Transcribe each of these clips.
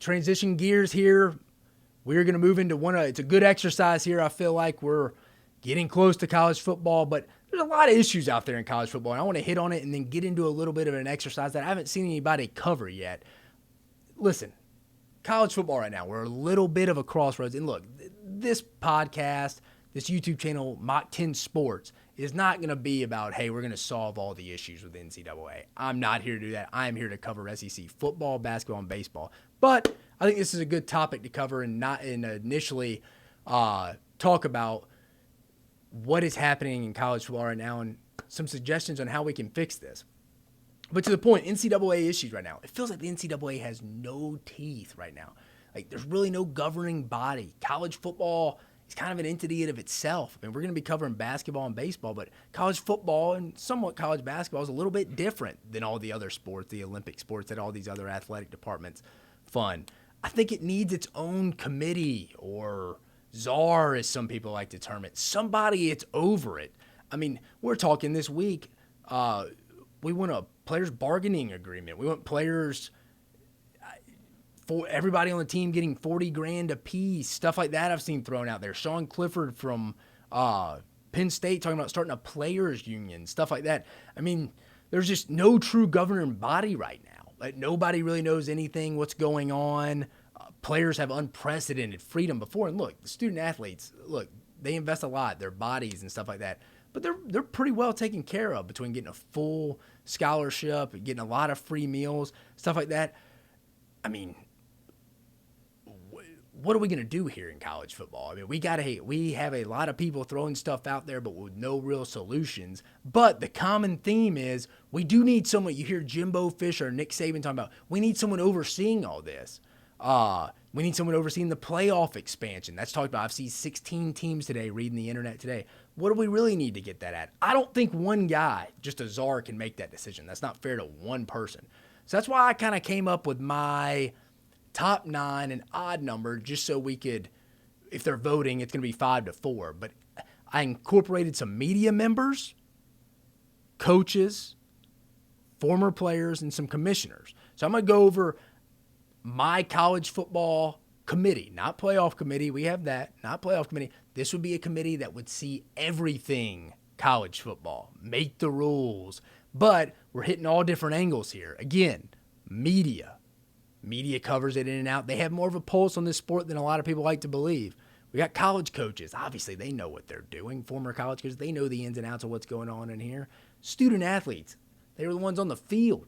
transition gears here. We're going to move into it's a good exercise here. I feel like we're getting close to college football, but there's a lot of issues out there in college football, and I want to hit on it and then get into a little bit of an exercise that I haven't seen anybody cover yet. Listen, college football right now, we're a little bit of a crossroads. And look, this podcast, this YouTube channel, Mach 10 Sports, is not going to be about, hey, we're going to solve all the issues with the NCAA. I'm not here to do that. I am here to cover SEC football, basketball, and baseball. But I think this is a good topic to cover and initially talk about what is happening in college football right now and some suggestions on how we can fix this. But to the point, NCAA issues right now. It feels like the NCAA has no teeth right now. Like, there's really no governing body. College football is kind of an entity of itself. I mean, we're going to be covering basketball and baseball, but college football and somewhat college basketball is a little bit different than all the other sports, the Olympic sports that all these other athletic departments fund. I think it needs its own committee or czar, as some people like to term it. Somebody it's over it. I mean, we're talking this week, we want a players bargaining agreement. We want players, for everybody on the team getting $40,000 a piece, stuff like that I've seen thrown out there. Sean Clifford from Penn State talking about starting a players union, stuff like that. I mean, there's just no true governing body right now. Like, nobody really knows anything, what's going on. Players have unprecedented freedom before. And look, the student athletes, look, they invest a lot, their bodies and stuff like that. But they're pretty well taken care of between getting a full scholarship, getting a lot of free meals, stuff like that. I mean, what are we going to do here in college football? I mean, we have a lot of people throwing stuff out there, but with no real solutions. But the common theme is we do need someone. You hear Jimbo Fisher, Nick Saban talking about, we need someone overseeing all this. We need someone overseeing the playoff expansion. That's talked about. I've seen 16 teams today reading the internet today. What do we really need to get that at? I don't think one guy, just a czar, can make that decision. That's not fair to one person. So that's why I kind of came up with my top 9, an odd number, just so we could, if they're voting, it's going to be 5-4. But I incorporated some media members, coaches, former players, and some commissioners. So I'm going to go over my college football committee, not playoff committee. We have that, not playoff committee. This would be a committee that would see everything college football, make the rules. But we're hitting all different angles here. Again, media. Media covers it in and out. They have more of a pulse on this sport than a lot of people like to believe. We got college coaches. Obviously, they know what they're doing. Former college coaches, they know the ins and outs of what's going on in here. Student athletes, they were the ones on the field.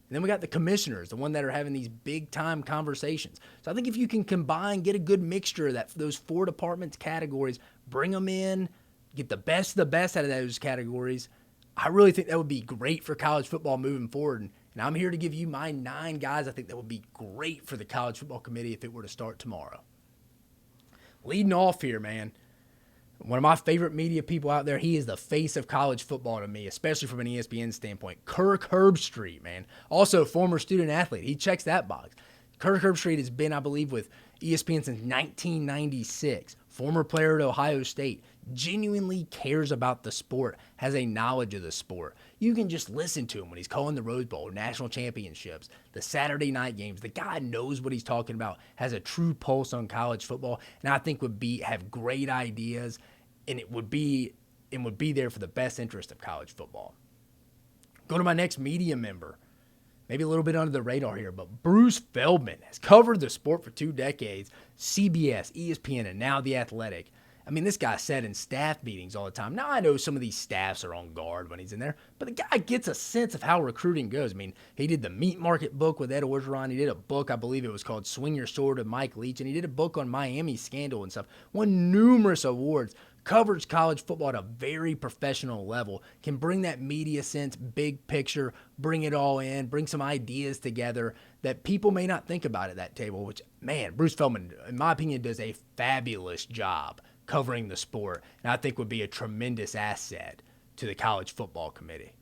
And then we got the commissioners, the one that are having these big-time conversations. So I think if you can combine, get a good mixture of those 4 departments categories, bring them in, get the best of the best out of those categories, I really think that would be great for college football moving forward. And I'm here to give you my 9 guys I think that would be great for the college football committee if it were to start tomorrow. Leading off here, man, one of my favorite media people out there, he is the face of college football to me, especially from an ESPN standpoint. Kirk Herbstreit, man. Also, former student athlete. He checks that box. Kirk Herbstreit has been, I believe, with ESPN since 1996. Former player at Ohio State. Genuinely cares about the sport. Has a knowledge of the sport. You can just listen to him when he's calling the Rose Bowl, national championships, the Saturday night games. The guy knows what he's talking about. Has a true pulse on college football, and I think would have great ideas, and would be there for the best interest of college football. Go to my next media member. Maybe a little bit under the radar here, but Bruce Feldman has covered the sport for 2 decades. CBS, ESPN, and now The Athletic. I mean, this guy sat in staff meetings all the time. Now, I know some of these staffs are on guard when he's in there, but the guy gets a sense of how recruiting goes. I mean, he did the Meat Market book with Ed Orgeron. He did a book, I believe it was called Swing Your Sword with Mike Leach, and he did a book on Miami scandal and stuff. Won numerous awards. Covers college football at a very professional level, can bring that media sense, big picture, bring it all in, bring some ideas together that people may not think about at that table, which, man, Bruce Feldman, in my opinion, does a fabulous job covering the sport, and I think would be a tremendous asset to the college football committee.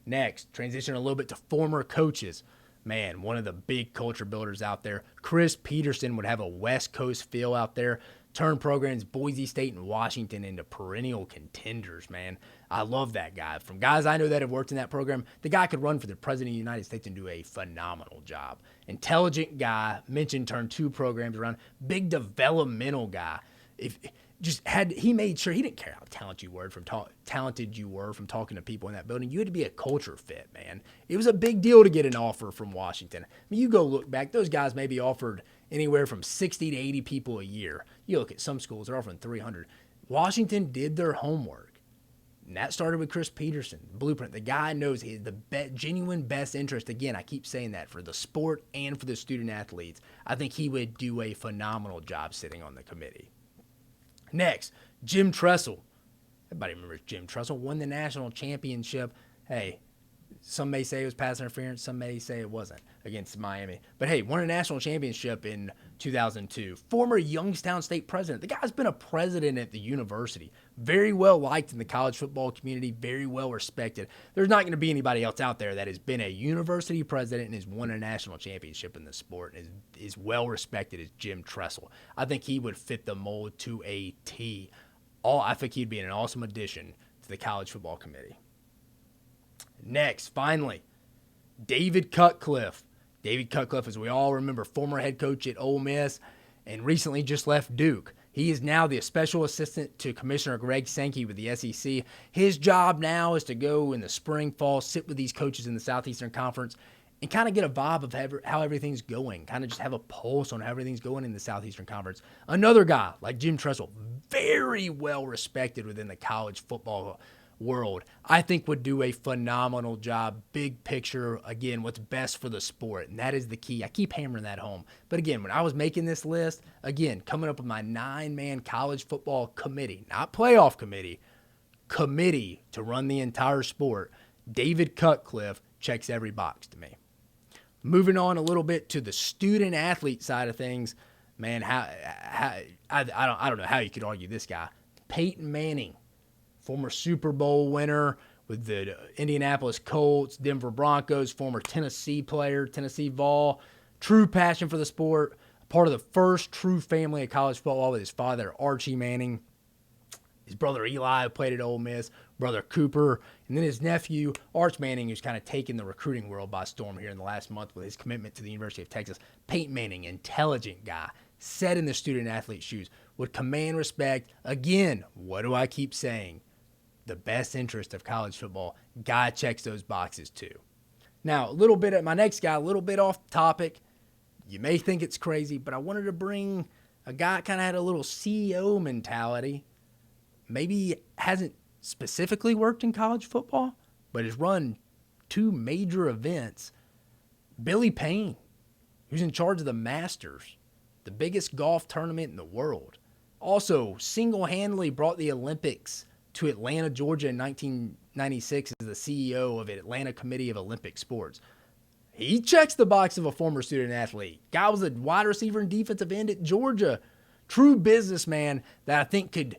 Next, transition a little bit to former coaches. Man, one of the big culture builders out there, Chris Peterson would have a West Coast feel out there. turn programs Boise State and Washington into perennial contenders, man. I love that guy. From guys I know that have worked in that program, the guy could run for the president of the United States and do a phenomenal job. Intelligent guy, mentioned turned 2 programs around, big developmental guy. He made sure he didn't care how talented you were from talking to people in that building. You had to be a culture fit, man. It was a big deal to get an offer from Washington. I mean, you go look back, those guys may be offered anywhere from 60 to 80 people a year. You look at some schools, they're offering 300. Washington did their homework. And that started with Chris Peterson, Blueprint. The guy knows genuine best interest. Again, I keep saying that for the sport and for the student athletes. I think he would do a phenomenal job sitting on the committee. Next, Jim Tressel. Everybody remembers Jim Tressel. Won the national championship. Hey, some may say it was pass interference. Some may say it wasn't against Miami. But hey, won a national championship in 2002. Former Youngstown State president. The guy's been a president at the university. Very well liked in the college football community. Very well respected. There's not going to be anybody else out there that has been a university president and has won a national championship in the sport and is well respected as Jim Tressel. I think he would fit the mold to a T. I think he'd be an awesome addition to the college football committee. Next, finally, David Cutcliffe. David Cutcliffe, as we all remember, former head coach at Ole Miss and recently just left Duke. He is now the special assistant to Commissioner Greg Sankey with the SEC. His job now is to go in the spring, fall, sit with these coaches in the Southeastern Conference and kind of get a vibe of how everything's going, kind of just have a pulse on how everything's going in the Southeastern Conference. Another guy like Jim Tressel, very well respected within the college football world, I think would do a phenomenal job. Big picture, again, what's best for the sport, and that is the key. I keep hammering that home. But again, when I was making this list, again, coming up with my 9-man college football committee, not playoff committee to run the entire sport, David Cutcliffe checks every box to me. Moving on a little bit to the student athlete side of things, man, I don't know how you could argue this guy. Peyton Manning, former Super Bowl winner with the Indianapolis Colts, Denver Broncos, former Tennessee player, Tennessee Vol, true passion for the sport, part of the first true family of college football with his father, Archie Manning, his brother Eli, who played at Ole Miss, brother Cooper, and then his nephew, Arch Manning, who's kind of taken the recruiting world by storm here in the last month with his commitment to the University of Texas. Peyton Manning, intelligent guy, set in the student athlete's shoes, would command respect. Again, what do I keep saying? The best interest of college football. Guy checks those boxes too. Now, my next guy, a little bit off topic. You may think it's crazy, but I wanted to bring a guy kind of had a little CEO mentality. Maybe hasn't specifically worked in college football, but has run 2 major events. Billy Payne, who's in charge of the Masters, the biggest golf tournament in the world. Also, single-handedly brought the Olympics to Atlanta, Georgia in 1996 as the CEO of the Atlanta Committee of Olympic Sports. He checks the box of a former student athlete. Guy was a wide receiver and defensive end at Georgia. True businessman that I think could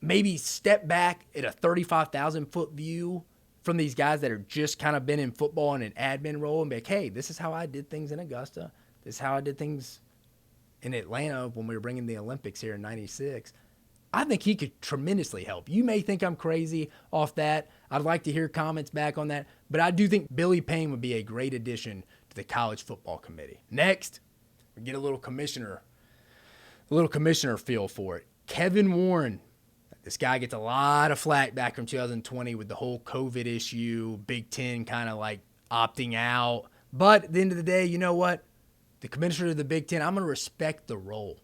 maybe step back at a 35,000-foot view from these guys that are just kind of been in football in an admin role and be like, hey, this is how I did things in Augusta. This is how I did things in Atlanta when we were bringing the Olympics here in 96. I think he could tremendously help. You may think I'm crazy off that. I'd like to hear comments back on that. But I do think Billy Payne would be a great addition to the college football committee. Next, we get a little commissioner feel for it. Kevin Warren. This guy gets a lot of flack back from 2020 with the whole COVID issue, Big Ten kind of like opting out. But at the end of the day, you know what? The commissioner of the Big Ten, I'm going to respect the role.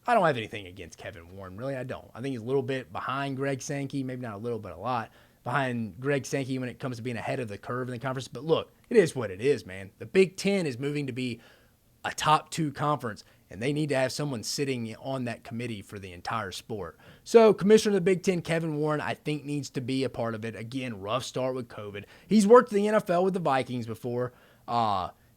I don't have anything against Kevin Warren, really. I don't. I think he's a little bit behind Greg Sankey, maybe not a little, but a lot behind Greg Sankey when it comes to being ahead of the curve in the conference. But look, it is what it is, man. The Big Ten is moving to be a top 2 conference, and they need to have someone sitting on that committee for the entire sport. So Commissioner of the Big Ten, Kevin Warren, I think needs to be a part of it. Again, rough start with COVID. He's worked in the NFL with the Vikings before.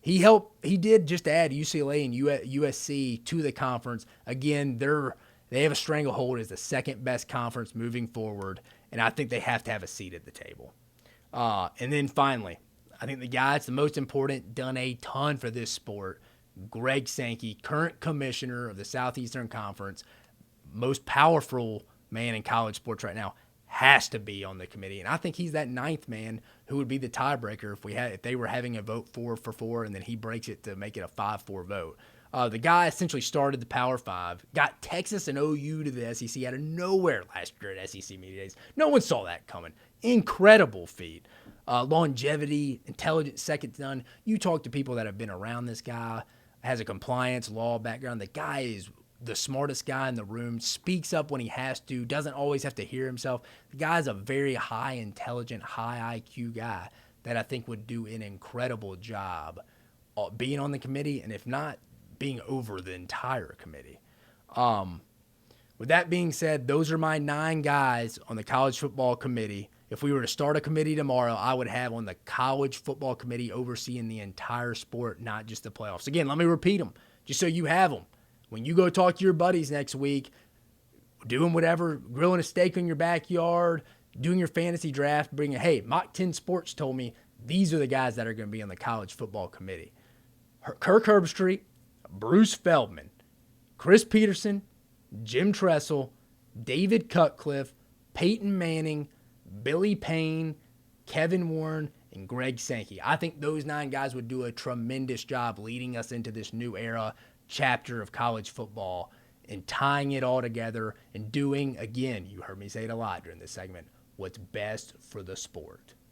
He did just add UCLA and USC to the conference. Again, they have a stranglehold as the second best conference moving forward, and I think they have to have a seat at the table. And then finally, I think the guy that's the most important, done a ton for this sport, Greg Sankey, current commissioner of the Southeastern Conference, most powerful man in college sports right now, has to be on the committee. And I think he's that ninth man who would be the tiebreaker if they were having a vote 4-for-4 and then he breaks it to make it a 5-4 vote. The guy essentially started the Power Five, got Texas and OU to the SEC out of nowhere last year at SEC Media Days. No one saw that coming. Incredible feat. Longevity, intelligence, second to none. You talk to people that have been around this guy, has a compliance law background. The guy is the smartest guy in the room, speaks up when he has to, doesn't always have to hear himself. The guy's a very high intelligent, high IQ guy that I think would do an incredible job being on the committee, and if not, being over the entire committee. With that being said, those are my 9 guys on the college football committee. If we were to start a committee tomorrow, I would have on the college football committee overseeing the entire sport, not just the playoffs. Again, let me repeat them, just so you have them. When you go talk to your buddies next week, doing whatever, grilling a steak in your backyard, doing your fantasy draft, hey, Mach 10 Sports told me these are the guys that are going to be on the college football committee. Kirk Herbstreit, Bruce Feldman, Chris Peterson, Jim Tressel, David Cutcliffe, Peyton Manning, Billy Payne, Kevin Warren, and Greg Sankey. I think those 9 guys would do a tremendous job leading us into this new era chapter of college football and tying it all together and doing, again, you heard me say it a lot during this segment, what's best for the sport.